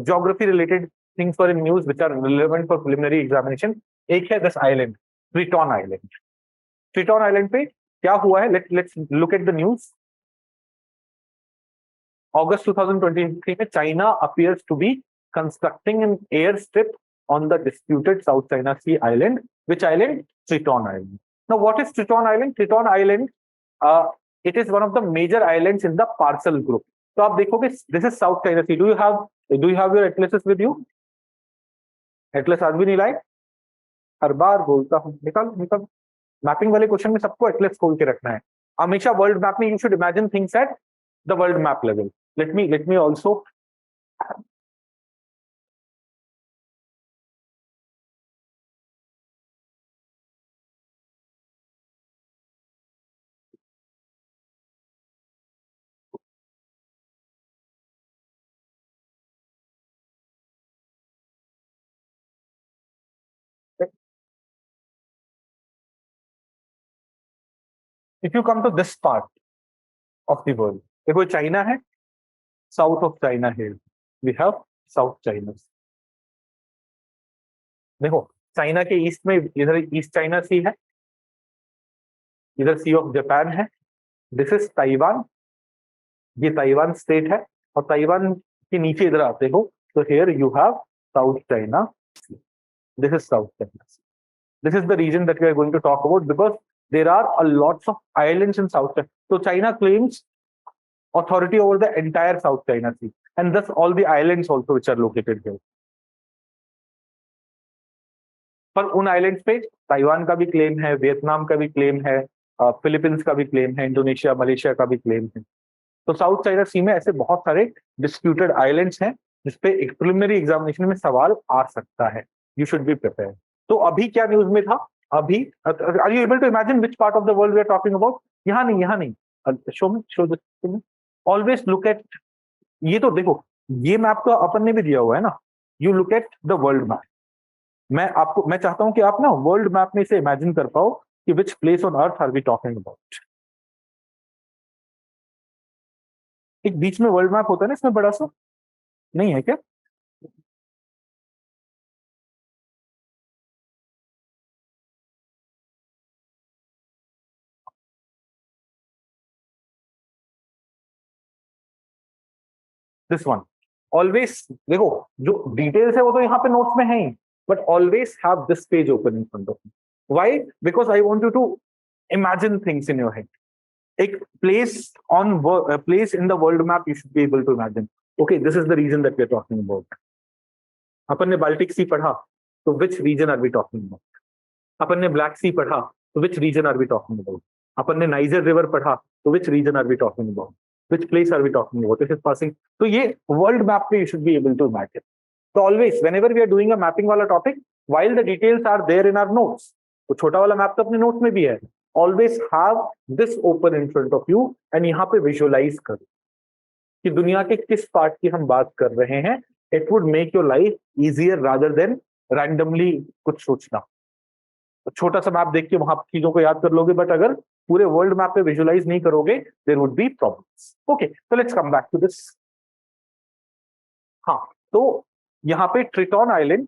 geography related things for in news which are relevant for preliminary examination. एक है this island, Triton Island. Triton Island पे क्या हुआ है? Let's look at the news. August 2023 में China appears to be constructing an airstrip on the disputed South China Sea island. Which island? Triton Island. Now, what is Triton Island? Triton Island, it is one of the major islands in the Parcel Group. तो आप देखोगे, this is South China Sea. Do you have your atlases with you? Atlas आज भी नहीं लाए? हर बार बोलता हूँ, निकाल. मैपिंग वाले क्वेश्चन में सबको एटलस खोल के रखना है. हमेशा वर्ल्ड मैप में you should imagine things at the world map level. Let me also. If you come to this part of the world, देखो चाइना है, साउथ ऑफ चाइना है, वी हैव साउथ चाइना. देखो China के east में इधर East China Sea है, इधर Sea of Japan है. दिस इज ताइवान, ये ताइवान स्टेट है. और ताइवान के नीचे इधर आते हो तो here you have South China Sea. This is South China Sea. This is the region that we are going to talk about because there are a lots of islands in South China. So China claims authority over the entire South China Sea and thus all the islands also which are located here. पर उन islands पे Taiwan का भी claim है, Vietnam का भी claim है, Philippines का भी क्लेम है, इंडोनेशिया, मलेशिया का भी क्लेम है. तो साउथ चाइना सी में ऐसे बहुत सारे डिस्प्यूटेड आइलैंड्स हैं जिसपे एक प्रिलिमिनरी एग्जामिनेशन में सवाल आ सकता है. You should be prepared. तो अभी क्या न्यूज में था? अभी are you able to imagine which part of the world we are talking about? यहाँ नहीं. शो ऑलवेज लुक एट, ये तो देखो, ये मैप तो अपन ने भी दिया हुआ है ना. You look at the world map. मैं चाहता हूं कि आप ना वर्ल्ड मैप में से इमेजिन कर पाओ कि which place on earth are we talking about. एक बीच में वर्ल्ड मैप होता है ना, इसमें बड़ा सा नहीं है क्या? This one. ऑलवेज देखो, जो डिटेल्स है वो तो यहाँ पे नोट्स में है ही, but always have this page open in front of you. Why? Because I want you to imagine things in your head. एक place in the world map you should be able to imagine. Okay, this is the region that we are talking about. अपन ने Baltic Sea पढ़ा तो which region are we talking about? अपन ने Black Sea पढ़ा तो which region are we talking about? अपन ने नाइजर रिवर पढ़ा तो which region are we talking about? Which place are we talking about? It is passing. तो ये world map पे you should be able to imagine. So always, whenever we are doing a mapping वाला topic, while the details are there in our notes, तो छोटा वाला map तो अपने notes में भी है. Always have this open in front of you and यहाँ पे visualize करो कि दुनिया के किस part की हम बात कर रहे हैं. It would make your life easier rather than randomly कुछ सोचना. छोटा सा मैप देख के वहां चीजों को याद कर लोगे, बट अगर पूरे वर्ल्ड मैप पे विजुअलाइज नहीं करोगे, there would be problems. Okay, तो let's come back to this. हाँ, तो यहाँ पे Triton Island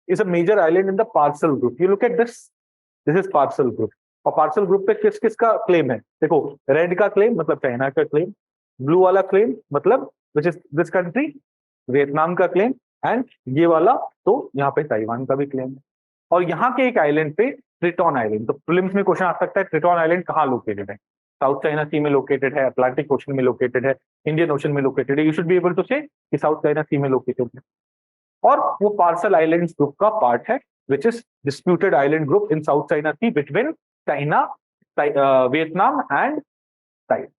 is a major island in the Paracel group. You look at this is Paracel group. और पार्सल ग्रुप पे किस किस का क्लेम है? देखो, रेड का क्लेम मतलब चाइना का क्लेम, ब्लू वाला क्लेम मतलब which is this country, Vietnam का क्लेम, एंड ये वाला तो यहाँ पे ताइवान का भी क्लेम है. और यहाँ के एक आइलैंड पे ट्रिटॉन आइलैंड, तो प्रीलिम्स में क्वेश्चन आ सकता है ट्रिटॉन आइलैंड कहाँ लोकेटेड है? साउथ चाइना सी में लोकेटेड है, अटलांटिक ओशन में लोकेटेड है, इंडियन ओशन में लोकेटेड है. You should be able to say कि साउथ चाइना सी में लोकेटेड है. और वो पार्सल आइलैंड्स ग्रुप का पार्ट है which is disputed island group in South China Sea between China, Vietnam and Taiwan.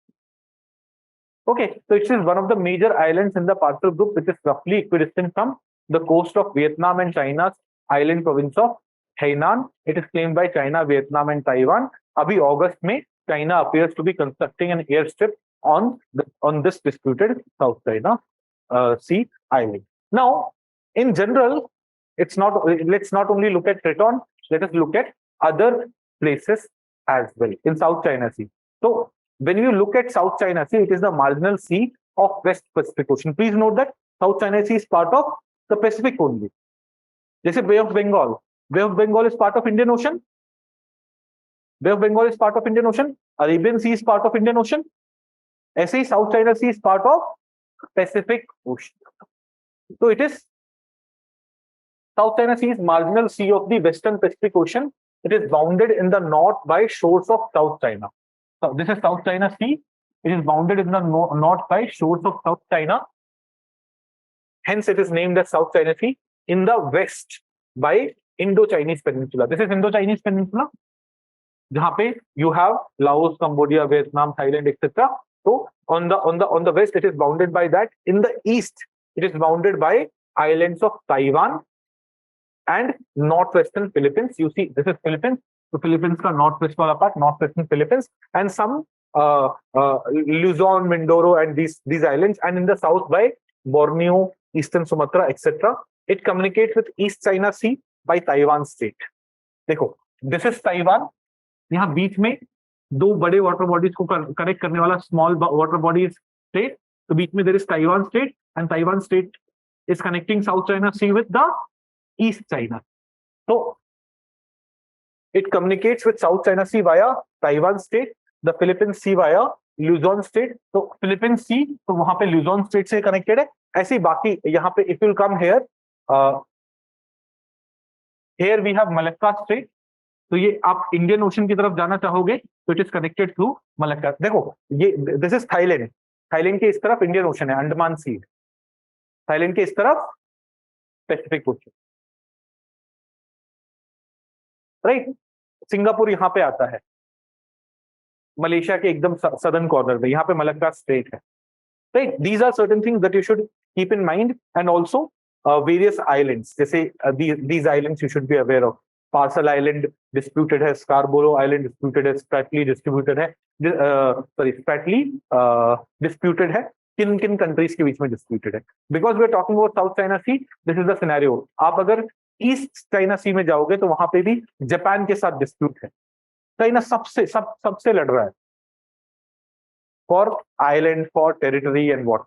Okay, so it is one of the major islands in the Parcel Group, which is roughly equidistant from the coast of Vietnam and China's island province of Hainan. It is claimed by China, Vietnam, and Taiwan. Abhi August में China appears to be constructing an airstrip on this disputed South China Sea island. Now, in general, let's not only look at Triton. Let us look at other places as well in South China Sea. So, when you look at South China Sea, it is the marginal sea of West Pacific Ocean. Please note that South China Sea is part of the Pacific only. जैसे Bay of Bengal, Bay of Bengal is part of Indian Ocean, Bay of Bengal is part of Indian Ocean, Arabian Sea is part of Indian Ocean, ऐसे ही South China Sea is part of Pacific Ocean. तो it is South China Sea is marginal sea of the Western Pacific Ocean. It is bounded in the north by shores of South China. So this is South China Sea. It is bounded in the north by shores of South China. Hence, it is named as South China Sea. In the west by Indo-Chinese Peninsula. This is Indo-Chinese Peninsula. जहाँ पे you have Laos, Cambodia, Vietnam, Thailand, etc. So on the west, it is bounded by that. In the east, it is bounded by islands of Taiwan and northwestern Philippines. You see, this is Philippines. So Philippines का northwest वाला part, northwestern Philippines, and some Luzon, Mindoro, and these islands. And in the south by Borneo, Eastern Sumatra, etc. It communicates with East China Sea by Taiwan Strait. देखो, this is Taiwan. यहाँ बीच में दो बड़े water bodies को connect करने वाला small water bodies state, तो बीच में there is Taiwan state, and Taiwan state is connecting South China Sea with the East China. So it communicates with South China Sea via Taiwan State, the Philippines Sea via Luzon State. So Philippines Sea, तो वहां पे Luzon State से connected है। ऐसे ही बाकी यहाँ पे if you come here, here we have Malacca Strait. तो ये आप इंडियन ओशन की तरफ जाना चाहोगे तो it is connected through Malacca. देखो ये दिस इज थाईलैंड, थाईलैंड के इस तरफ इंडियन ओशन है, अंडमान सी, थाईलैंड के इस तरफ पैसिफिक ओशन, राइट। सिंगापुर यहाँ पे आता है, मलेशिया के एकदम सदर्न कॉर्नर में, यहाँ पे मलक्का स्ट्रेट है, right. These are certain things that you should keep in mind, and also various islands, जैसे these islands you should be aware of. Paracel island disputed है, स्कारबोरो आइलैंड डिस्प्यूटेड है, Spratly distributed है, sorry Spratly disputed है। किन किन countries के बीच में डिस्प्यूटेड है? Because we are talking about South China Sea, this is the scenario. आप अगर ईस्ट चाइना सी में जाओगे तो वहां पे भी जापान के साथ डिस्प्यूट है, चाइना सबसे लड़ रहा है for island, for territory and what